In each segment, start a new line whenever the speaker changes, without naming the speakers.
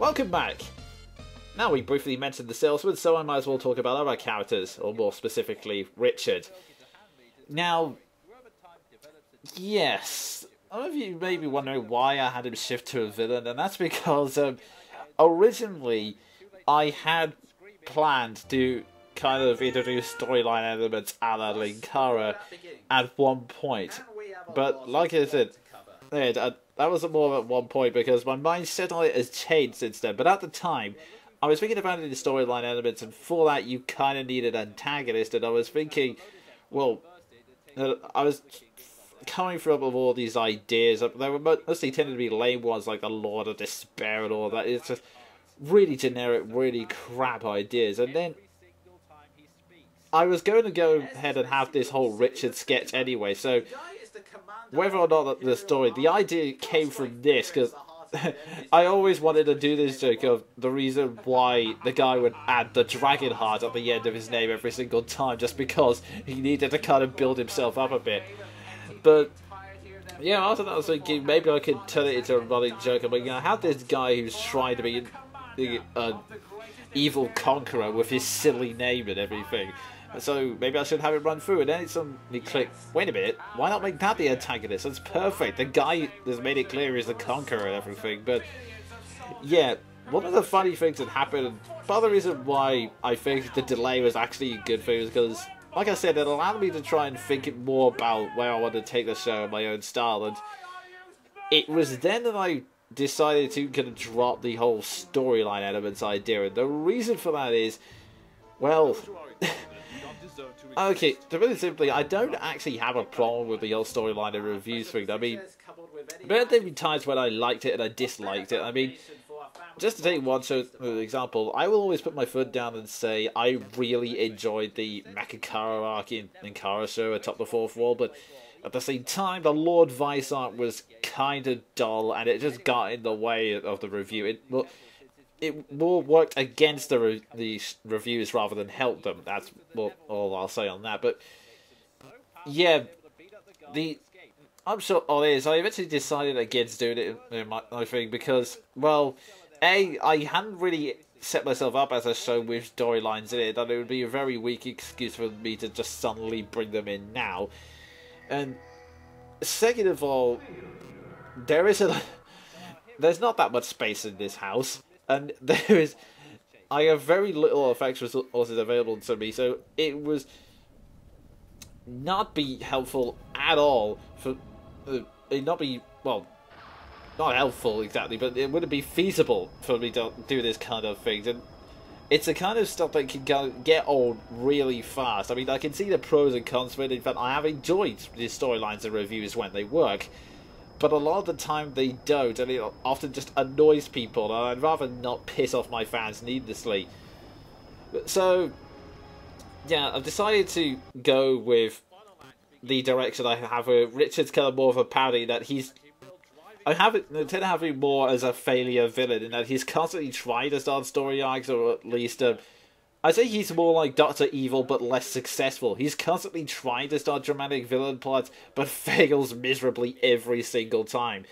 Welcome back! Now we briefly mentioned the salesman, so I might as well talk about other characters, or more specifically, Richard. Now, yes, some of you may be wondering why I had him shift to a villain, and that's because originally I had planned to kind of introduce storyline elements a la Linkara at one point, but like I said, that was more at one point because my mindset on it has changed since then. But at the time, I was thinking about the storyline elements, and for that you kind of needed an antagonist, and I was thinking, well, I was coming from with all these ideas. They were mostly tended to be lame ones, like the Lord of Despair and all that. It's just really generic, really crap ideas. And then I was going to go ahead and have this whole Richard sketch anyway, so whether or not the story, the idea came from this, because I always wanted to do this joke of the reason why the guy would add the dragon heart at the end of his name every single time, just because he needed to kind of build himself up a bit. But yeah, after that I was thinking maybe I could turn it into a running joke. I mean, I have this guy who's trying to be an evil conqueror with his silly name and everything. So maybe I should have it run through, and then it suddenly clicked, wait a minute, why not make that the antagonist? That's perfect. The guy that's made it clear is the conqueror and everything. But yeah, one of the funny things that happened, part of the reason why I think the delay was actually a good thing is because, like I said, it allowed me to try and think more about where I wanted to take the show in my own style. And it was then that I decided to kind of drop the whole storyline elements idea. And the reason for that is, well, okay, to put it simply, I don't actually have a problem with the whole storyline and reviews thing. I mean, there have been times when I liked it and I disliked it. I mean, just to take one example, I will always put my foot down and say I really enjoyed the Makakara arc in Kara show atop the fourth wall, but at the same time, the Lord Vice arc was kind of dull and it just got in the way of the review. It more worked against the reviews rather than helped them. That's all I'll say on that. But yeah, I'm sure all is. I eventually decided against doing it in my thing because, well, I hadn't really set myself up as a show with storylines in it, and it would be a very weak excuse for me to just suddenly bring them in now. And second of all, there's not that much space in this house. And I have very little effects resources available to me, so it was not be helpful at all for it not be, well, not helpful exactly, but it wouldn't be feasible for me to do this kind of thing. And it's the kind of stuff that can get old really fast. I mean, I can see the pros and cons of it. In fact, I have enjoyed these storylines and reviews when they work. But a lot of the time they don't, and it often just annoys people, and I'd rather not piss off my fans needlessly. So, yeah, I've decided to go with the direction I have. Richard's kind of more of a parody that I tend to have him more as a failure villain, in that he's constantly trying to start story arcs, or at least I'd say he's more like Dr. Evil, but less successful. He's constantly trying to start dramatic villain plots, but fails miserably every single time.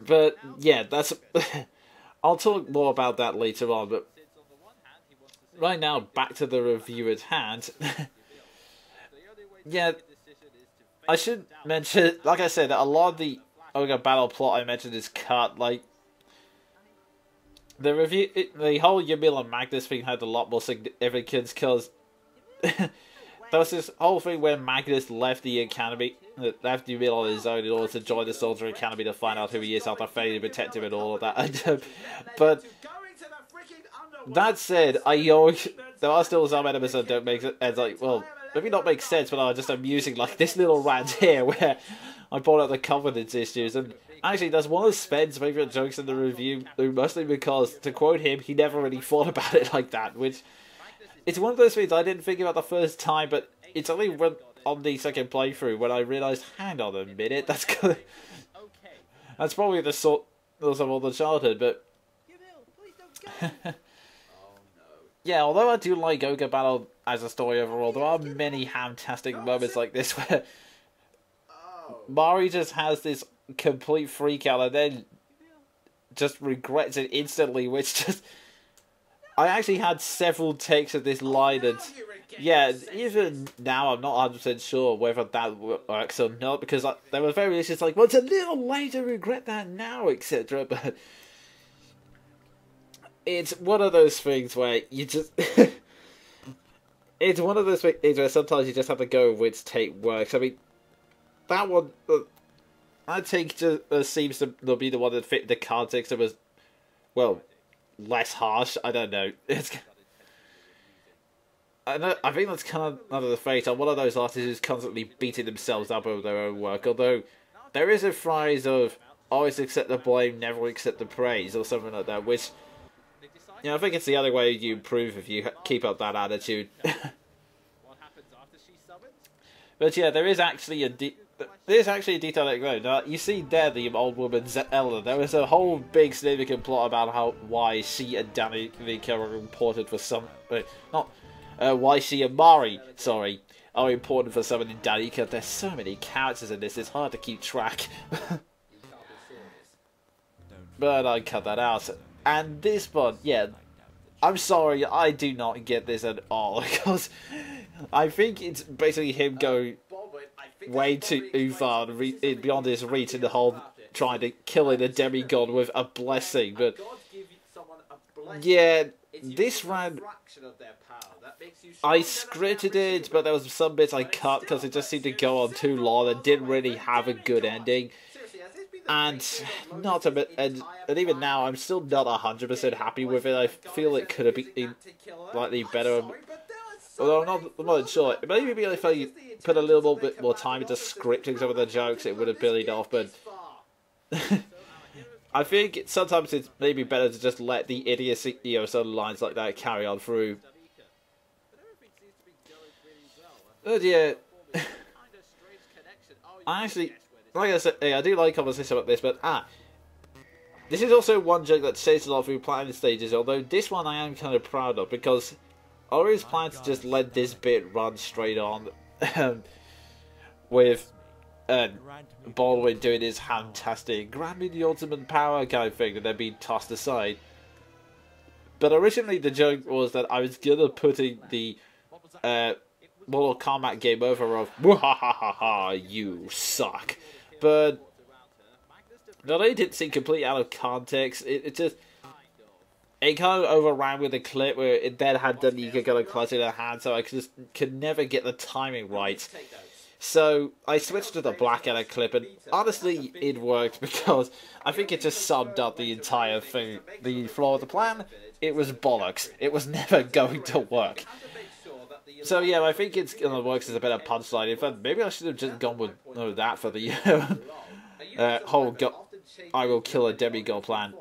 But, yeah, that's... I'll talk more about that later on, but right now, back to the review at hand. Yeah, I should mention, like I said, a lot of the Ogre Battle plot I mentioned is cut, like... The whole Ymil and Magnus thing had a lot more significance because there was this whole thing where Magnus left the academy, left Ymil on his own in order to join the Soldier Academy to find out who he is after failing to protect him and all of that. But that said, there are still some elements that don't make sense. Like, well, maybe not make sense, but are just amusing. Like this little rant here where I brought up the Covenant's issues, and actually, that's one of Sven's favourite jokes in the review, mostly because, to quote him, he never really thought about it like that, which, it's one of those things I didn't think about the first time, but it's only when, on the second playthrough, when I realised, hang on a minute, that's probably the sort of all the childhood, but, yeah, although I do like Ogre Battle as a story overall, there are many fantastic moments like this where Mari just has this complete freak out, and then just regrets it instantly, which just... I actually had several takes of this line, and yeah, even now I'm not 100% sure whether that works or not, because there were various just like, well, it's a little late to regret that now, etc. But it's one of those things where you just... it's one of those things where sometimes you just have to go with which take works. I mean, that one, I take just seems to be the one that fit the context that was, well, less harsh. I don't know. I think that's kind of another the fate. I'm one of those artists who's constantly beating themselves up over their own work. Although there is a phrase of always accept the blame, never accept the praise, or something like that. Which, you know, I think it's the other way you improve if you keep up that attitude. But yeah, there is actually a detail like that. Now, you see there the old woman's Ella. There was a whole big significant plot about why she and Danica are important for some... not... why she and Mari, sorry, are important for someone in Danica. There's so many characters in this, it's hard to keep track. But I cut that out. And this one, yeah, I'm sorry, I do not get this at all. Because I think it's basically him going way too far beyond his reach in the whole trying to kill a demigod with a blessing. But yeah, this ran... I scripted it, but there was some bits I cut because it just seemed to go on too long and didn't really have a good ending. And not a bit, and even now, I'm still not 100% happy with it. I feel it could have been slightly better. Although I'm not sure. Maybe if I put a little bit more time into scripting some of the jokes, it would have built off. But I think sometimes it's maybe better to just let the idiocy, you know, some lines like that carry on through. But yeah, I actually, like I said, I do like conversation about this, but this is also one joke that saves a lot through planning stages, although this one I am kind of proud of, because I always planned to just let this bit run straight on, with Baldwin doing his fantastic grab me the ultimate power kind of thing, and then being tossed aside. But originally the joke was that I was gonna put in the Mortal Kombat game over of "Wahahaha, you suck," but not only did it seem completely out of context, it kind of overran with the clip where it then had Danica got a clutch in her hand, so I could never get the timing right. So I switched to the Blackadder clip, and honestly, it worked because I think it just summed up the entire thing. The flaw of the plan, it was bollocks. It was never going to work. So yeah, I think it's gonna work as a better punchline. In fact, maybe I should have just gone with that for the whole I will kill a demigod plan.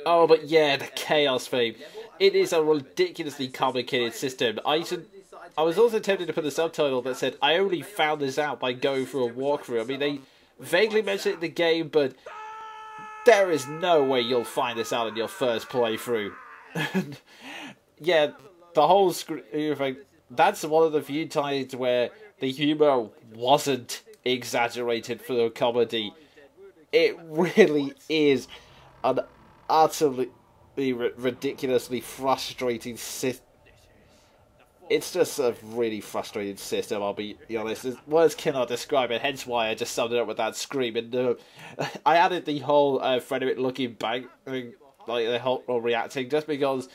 Oh, but yeah, the chaos theme. It is a ridiculously complicated system. I was also tempted to put a subtitle that said, I only found this out by going through a walkthrough. I mean, they vaguely mention it in the game, but there is no way you'll find this out in your first playthrough. Yeah, the whole thing, that's one of the few times where the humor wasn't exaggerated for the comedy. It really is an utterly ridiculously frustrating system. It's just a really frustrating system, I'll be honest. Words cannot describe it, hence why I just summed it up with that scream. And I added the whole Frederick looking back, like the whole reacting, just because,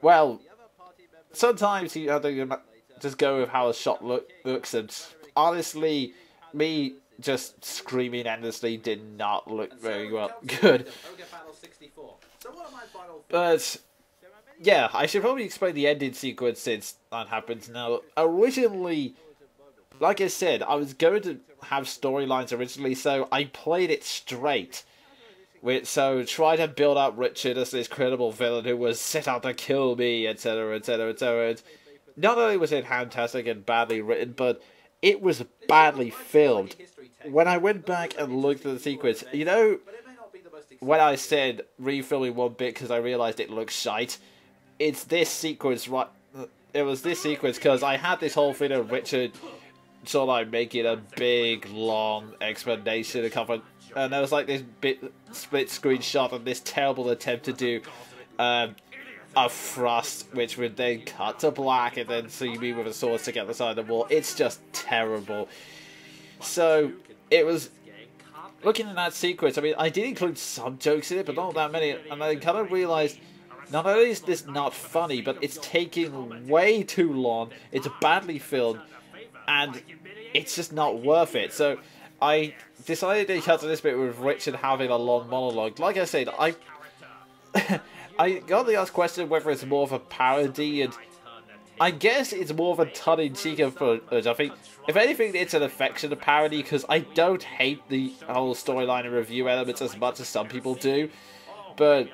well, sometimes you have to just go with how a shot looks, and honestly, me just screaming endlessly did not look very well good. But yeah, I should probably explain the ending sequence since that happens now. Originally, like I said, I was going to have storylines originally, so I played it straight. So try to build up Richard as this credible villain who was set out to kill me, etc, etc, etc. Not only was it fantastic and badly written, but it was badly filmed. When I went back and looked at the sequence, you know, when I said refilming one bit because I realised it looked shite, it's this sequence, right? It was this sequence because I had this whole thing of Richard sort of like making a big, long explanation a couple and there was like this split screen shot of this terrible attempt to do a thrust, which would then cut to black and then see me with a sword stick at the side of the wall. It's just terrible. So it was looking at that sequence. I mean, I did include some jokes in it, but not that many, and I kind of realized not only is this not funny, but it's taking way too long. It's badly filmed, and it's just not worth it. So I decided to cut to this bit with Richard having a long monologue. Like I said, I got the asked question whether it's more of a parody, and I guess it's more of a tongue-in-cheek approach. I think, if anything, it's an affectionate parody, because I don't hate the whole storyline and review elements as much as some people do. But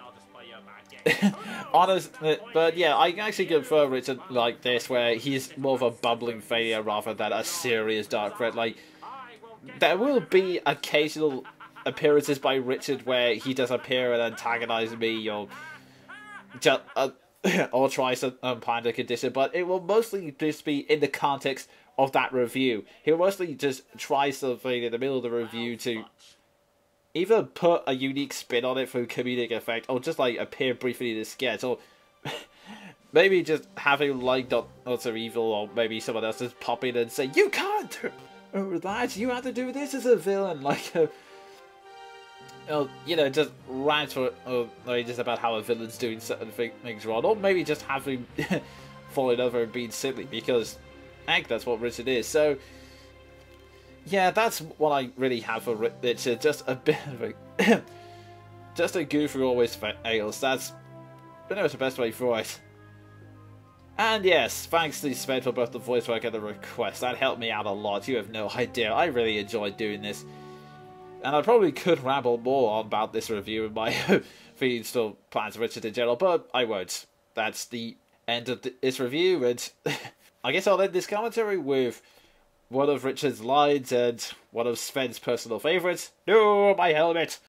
but yeah, I can actually confirm Richard like this, where he's more of a bumbling failure rather than a serious dark threat. Like, there will be occasional appearances by Richard where he does appear and antagonize me, or just or tries to unbind a condition, but it will mostly just be in the context of that review. He'll mostly just try something in the middle of the review to either put a unique spin on it for comedic effect, or just like appear briefly in the sketch, or maybe just having like Dr. Evil or maybe someone else just pop in and say, "You can't do that, you have to do this as a villain," like you know, just rant for just about how a villain's doing certain things wrong, or maybe just having falling over and being silly, because heck, that's what Richard is. So yeah, that's what I really have for Richard. Just a bit of a just a goof who always fails. That's pretty much the best way for it. And yes, thanks to Sven for both the voice work and the request. That helped me out a lot. You have no idea. I really enjoyed doing this. And I probably could ramble more about this review and my feelings for Plans Richard in general, but I won't. That's the end of this review, and I guess I'll end this commentary with one of Richard's lines and one of Sven's personal favourites. No, my helmet!